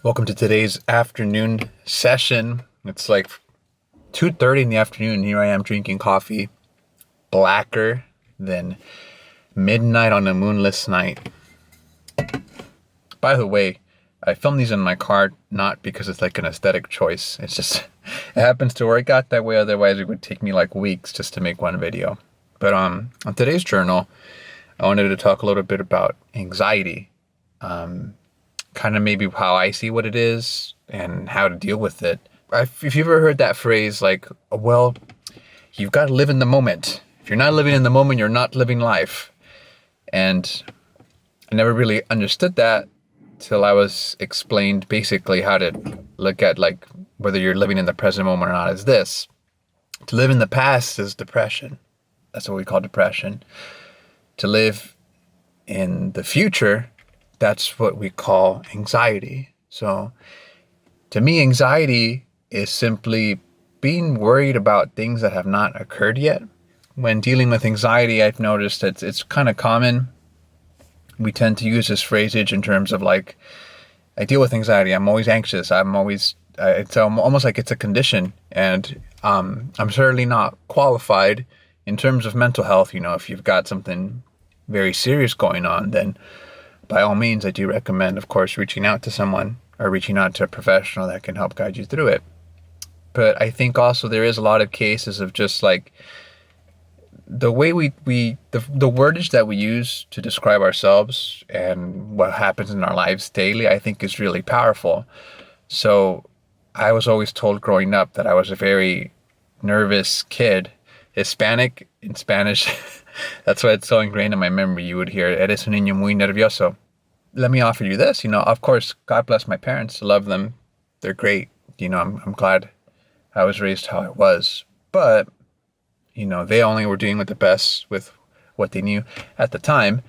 Welcome to today's afternoon session. It's like 2:30 in the afternoon. Here I am drinking coffee, blacker than midnight on a moonless night. By the way, I filmed these in my car not because it's like an aesthetic choice. It's just it happens to work out that way. Otherwise, it would take me like weeks just to make one video. But on today's journal, I wanted to talk a little bit about anxiety. Kind of maybe how I see what it is and how to deal with it. If you've ever heard that phrase, like, well, you've got to live in the moment. If you're not living in the moment, you're not living life. And I never really understood that till I was explained basically how to look at like whether you're living in the present moment or not is this. To live in the past is depression. That's what we call depression. To live in the future, that's what we call anxiety. So to me, anxiety is simply being worried about things that have not occurred yet. When dealing with anxiety, I've noticed that it's kind of common. We tend to use this phrasage in terms of like, I deal with anxiety. I'm always anxious. It's almost like it's a condition. And I'm certainly not qualified in terms of mental health. You know, if you've got something very serious going on, then by all means, I do recommend, of course, reaching out to someone or reaching out to a professional that can help guide you through it. But I think also there is a lot of cases of just like the way the wordage that we use to describe ourselves and what happens in our lives daily, I think is really powerful. So I was always told growing up that I was a very nervous kid. Hispanic in Spanish. That's why it's so ingrained in my memory. You would hear, eres un niño muy nervioso. Let me offer you this, of course, God bless my parents. I love them. They're great. I'm glad I was raised how I was. But, they only were doing with the best with what they knew at the time.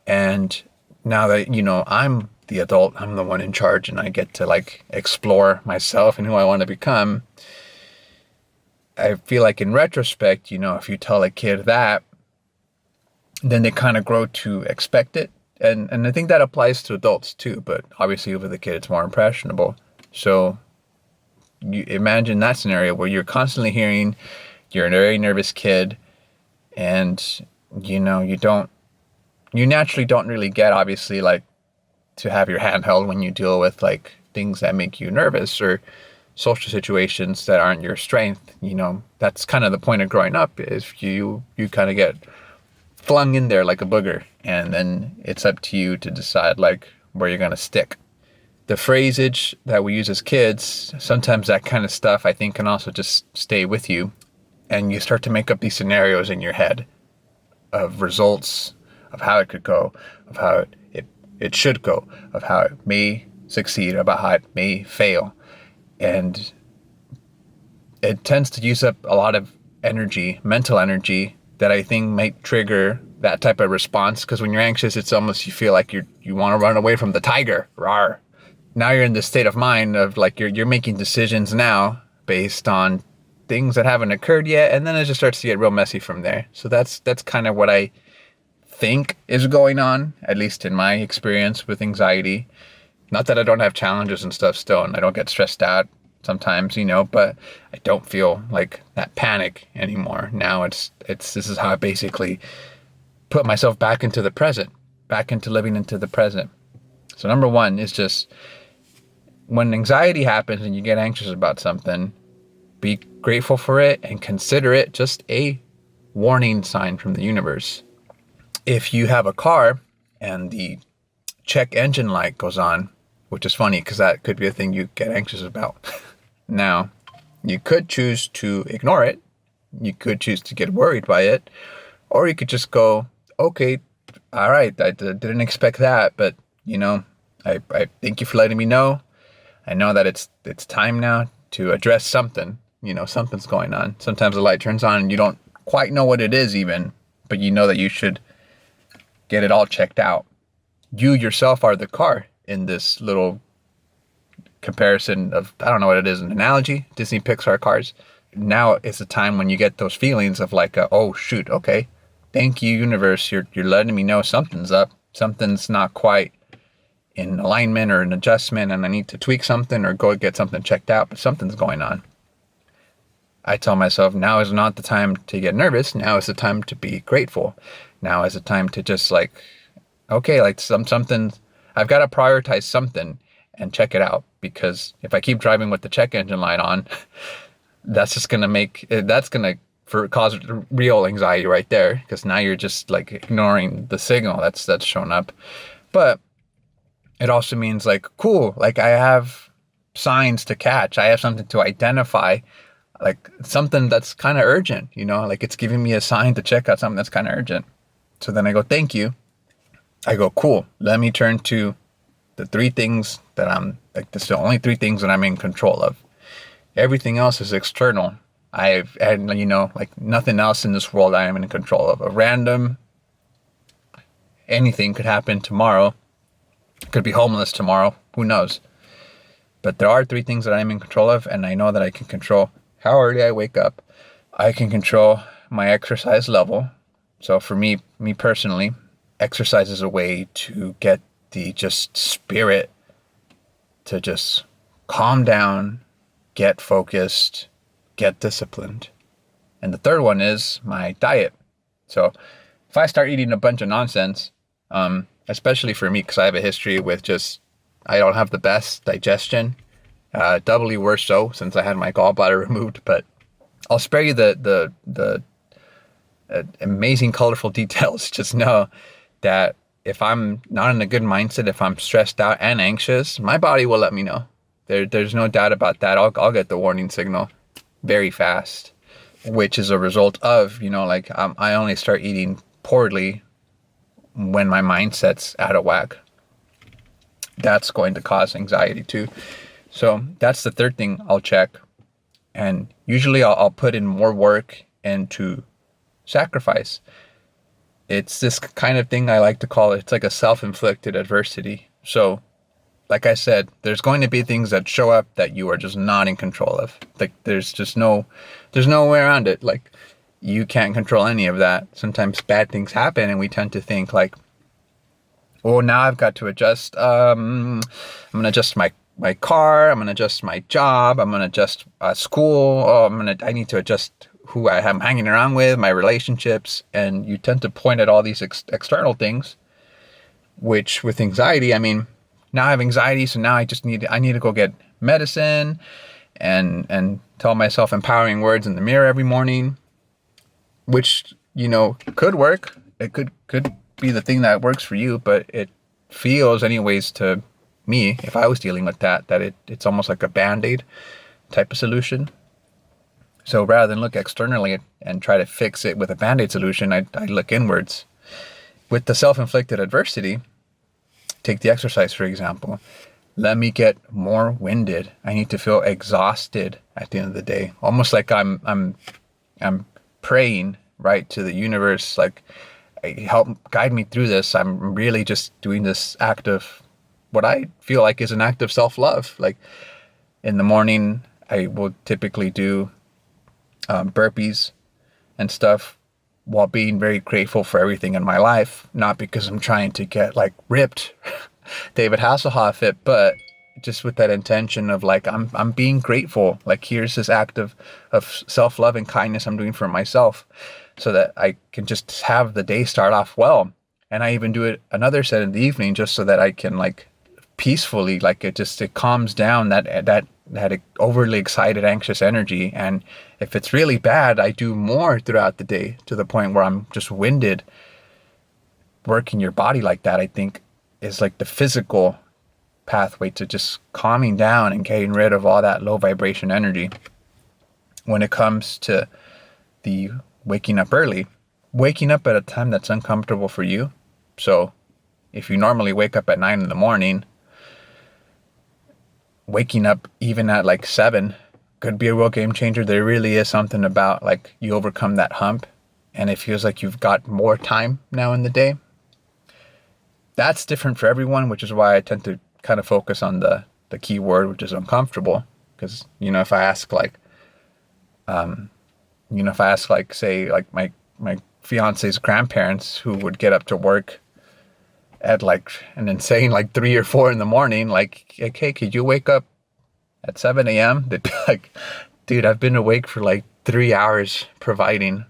And now that, I'm the adult, I'm the one in charge and I get to like explore myself and who I want to become. I feel like in retrospect, if you tell a kid that, then they kind of grow to expect it. And I think that applies to adults too, but obviously with a kid, it's more impressionable. So you imagine that scenario where you're constantly hearing you're a very nervous kid and, you naturally don't really get obviously like to have your hand held when you deal with like things that make you nervous or social situations that aren't your strength. That's kind of the point of growing up is you kind of get flung in there like a booger, and then it's up to you to decide like where you're going to stick. The phrasage that we use as kids, sometimes that kind of stuff I think can also just stay with you, and you start to make up these scenarios in your head of results, of how it could go, of how it should go, of how it may succeed, about how it may fail. And it tends to use up a lot of energy, mental energy, that I think might trigger that type of response. Because when you're anxious, it's almost you feel like you want to run away from the tiger. Rawr. Now you're in this state of mind of like you're making decisions now based on things that haven't occurred yet, and then it just starts to get real messy from there. So that's kind of what I think is going on, at least in my experience with anxiety. Not that I don't have challenges and stuff still, and I don't get stressed out sometimes, but I don't feel like that panic anymore. Now it's this is how I basically put myself back into the present, back into living into the present. So number one is just when anxiety happens and you get anxious about something, be grateful for it and consider it just a warning sign from the universe. If you have a car and the check engine light goes on, which is funny because that could be a thing you get anxious about. Now, you could choose to ignore it. You could choose to get worried by it. Or you could just go, okay, all right, I didn't expect that. But, I thank you for letting me know. I know that it's time now to address something. Something's going on. Sometimes the light turns on and you don't quite know what it is even. But you know that you should get it all checked out. You yourself are the car in this little comparison of, I don't know what it is, an analogy, Disney Pixar cars. Now is the time when you get those feelings of like, oh shoot, okay, thank you universe, you're letting me know something's up, something's not quite in alignment or an adjustment and I need to tweak something or go get something checked out, but something's going on. I tell myself now is not the time to get nervous. Now is the time to be grateful. Now is the time to just like, okay, like something, I've got to prioritize something and check it out, because if I keep driving with the check engine light on, that's just going to cause real anxiety right there, because now you're just like ignoring the signal that's shown up. But it also means like, cool, like I have signs to catch. I have something to identify, like something that's kind of urgent, like it's giving me a sign to check out something that's kind of urgent. So then I go, thank you. I go, cool. Let me turn to the three things that I'm like, this is the only three things that I'm in control of. Everything else is external. Like nothing else in this world I am in control of. A random, anything could happen tomorrow. Could be homeless tomorrow. Who knows? But there are three things that I'm in control of, and I know that I can control how early I wake up. I can control my exercise level. So for me personally, exercise is a way to get the just spirit to just calm down, get focused, get disciplined. And the third one is my diet. So if I start eating a bunch of nonsense, especially for me, because I have a history with I don't have the best digestion, doubly worse so since I had my gallbladder removed, but I'll spare you the amazing, colorful details. Just know that if I'm not in a good mindset, if I'm stressed out and anxious, my body will let me know. There's no doubt about that. I'll get the warning signal very fast, which is a result of, I only start eating poorly when my mindset's out of whack. That's going to cause anxiety too. So that's the third thing I'll check. And usually I'll put in more work into sacrifice. It's this kind of thing I like to call it. It's like a self-inflicted adversity. So like I said, there's going to be things that show up that you are just not in control of. Like there's no way around it. Like you can't control any of that. Sometimes bad things happen and we tend to think like, oh, now I've got to adjust. I'm going to adjust my car. I'm going to adjust my job. I'm going to adjust school. Oh, I need to adjust who I am hanging around with, my relationships. And you tend to point at all these external things, which with anxiety, now I have anxiety. So now I need to go get medicine and tell myself empowering words in the mirror every morning, which, could work. It could be the thing that works for you, but it feels anyways to me, if I was dealing with that it's almost like a Band-Aid type of solution. So rather than look externally and try to fix it with a Band-Aid solution, I look inwards. With the self-inflicted adversity, take the exercise, for example. Let me get more winded. I need to feel exhausted at the end of the day. Almost like I'm praying, right, to the universe, like, help guide me through this. I'm really just doing this act of what I feel like is an act of self-love. Like in the morning, I will typically do burpees and stuff while being very grateful for everything in my life. Not because I'm trying to get like ripped David Hasselhoff it, but just with that intention of like, I'm being grateful. Like here's this act of self-love and kindness I'm doing for myself, so that I can just have the day start off well. And I even do it another set in the evening just so that I can like peacefully, like it calms down that overly excited, anxious energy. And if it's really bad, I do more throughout the day to the point where I'm just winded. Working your body like that, I think, is like the physical pathway to just calming down and getting rid of all that low vibration energy. When it comes to the waking up early, waking up at a time that's uncomfortable for you. So if you normally wake up at 9 a.m, waking up even at like 7 could be a real game changer. There really is something about like you overcome that hump and it feels like you've got more time now in the day. That's different for everyone, which is why I tend to kind of focus on the key word, which is uncomfortable. Because, if I ask say like my fiance's grandparents who would get up to work at like an insane like 3 or 4 in the morning, like, hey, could you wake up at 7 a.m.? They'd be like, dude, I've been awake for like 3 hours providing.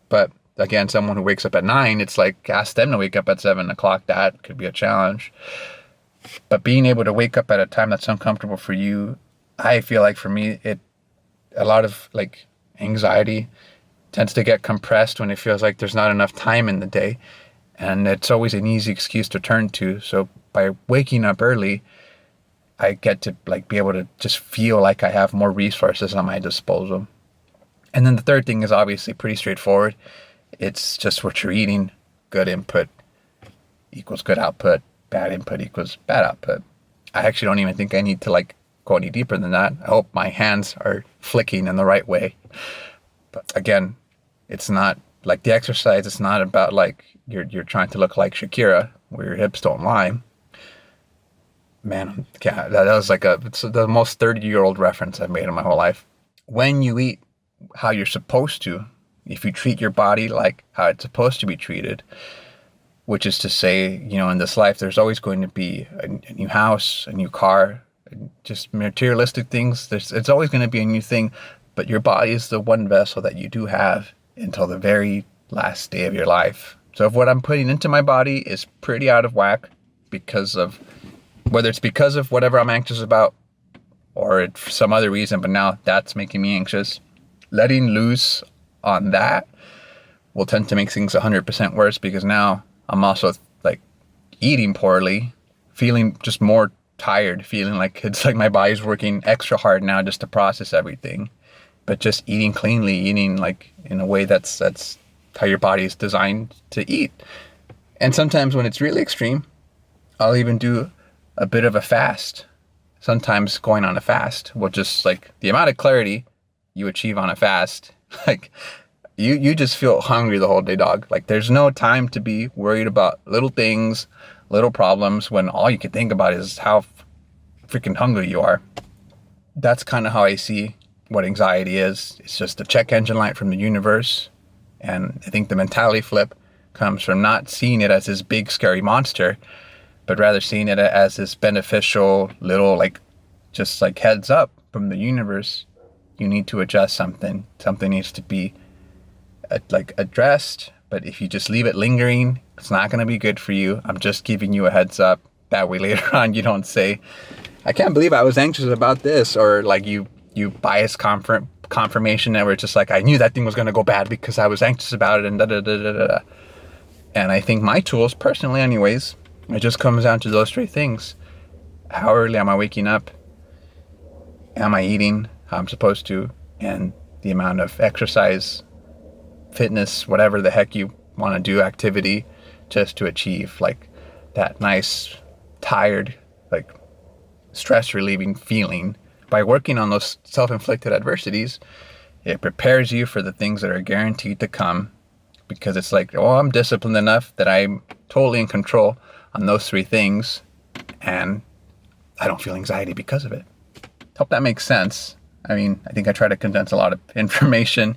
But again, someone who wakes up at 9, it's like, ask them to wake up at 7 o'clock. That could be a challenge. But being able to wake up at a time that's uncomfortable for you, I feel like for me, a lot of like anxiety tends to get compressed when it feels like there's not enough time in the day. And it's always an easy excuse to turn to. So by waking up early, I get to like be able to just feel like I have more resources on my disposal. And then the third thing is obviously pretty straightforward. It's just what you're eating. Good input equals good output. Bad input equals bad output. I actually don't even think I need to like go any deeper than that. I hope my hands are flicking in the right way. But again, it's not like the exercise. It's not about like you're trying to look like Shakira where your hips don't lie. Man, yeah, that was like it's the most 30-year-old reference I've made in my whole life. When you eat how you're supposed to, if you treat your body like how it's supposed to be treated, which is to say, in this life, there's always going to be a new house, a new car, just materialistic things. It's always going to be a new thing, but your body is the one vessel that you do have until the very last day of your life. So if what I'm putting into my body is pretty out of whack whether it's because of whatever I'm anxious about or it's for some other reason, but now that's making me anxious, letting loose on that will tend to make things 100% worse, because now I'm also like eating poorly, feeling just more tired, feeling like it's like my body's working extra hard now just to process everything. But just eating cleanly, eating like in a way that's how your body is designed to eat. And sometimes when it's really extreme, I'll even do a bit of a fast. Sometimes going on a fast will just like the amount of clarity you achieve on a fast, like you just feel hungry the whole day, dog. Like there's no time to be worried about little things, little problems, when all you can think about is how freaking hungry you are. That's kind of how I see what anxiety is. It's just a check engine light from the universe. And I think the mentality flip comes from not seeing it as this big scary monster, but rather seeing it as this beneficial little just like heads up from the universe. You need to adjust something. Something needs to be addressed. But if you just leave it lingering, it's not going to be good for you. I'm just giving you a heads up. That way later on you don't say, I can't believe I was anxious about this, or like you bias confirmation that we're just like, I knew that thing was going to go bad because I was anxious about it, and da da da da da. And I think my tools, personally anyways, it just comes down to those three things. How early am I waking up? Am I eating how I'm supposed to? And the amount of exercise, fitness, whatever the heck you want to do, activity, just to achieve like that nice, tired, like stress relieving feeling. By working on those self-inflicted adversities, it prepares you for the things that are guaranteed to come, because it's like, oh, I'm disciplined enough that I'm totally in control on those three things, and I don't feel anxiety because of it. Hope that makes sense. I mean, I think I try to condense a lot of information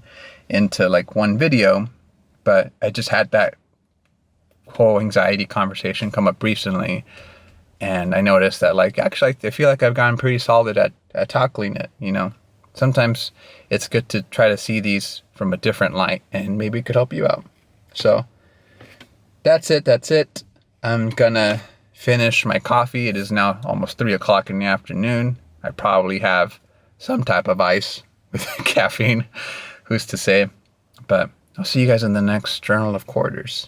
into like one video, but I just had that whole anxiety conversation come up recently, and I noticed that like, actually, I feel like I've gotten pretty solid at tackling it, Sometimes it's good to try to see these from a different light, and maybe it could help you out. So that's it. I'm gonna finish my coffee. It is now almost 3 o'clock in the afternoon. I probably have some type of ice with caffeine, who's to say. But I'll see you guys in the next Journal of Quarters.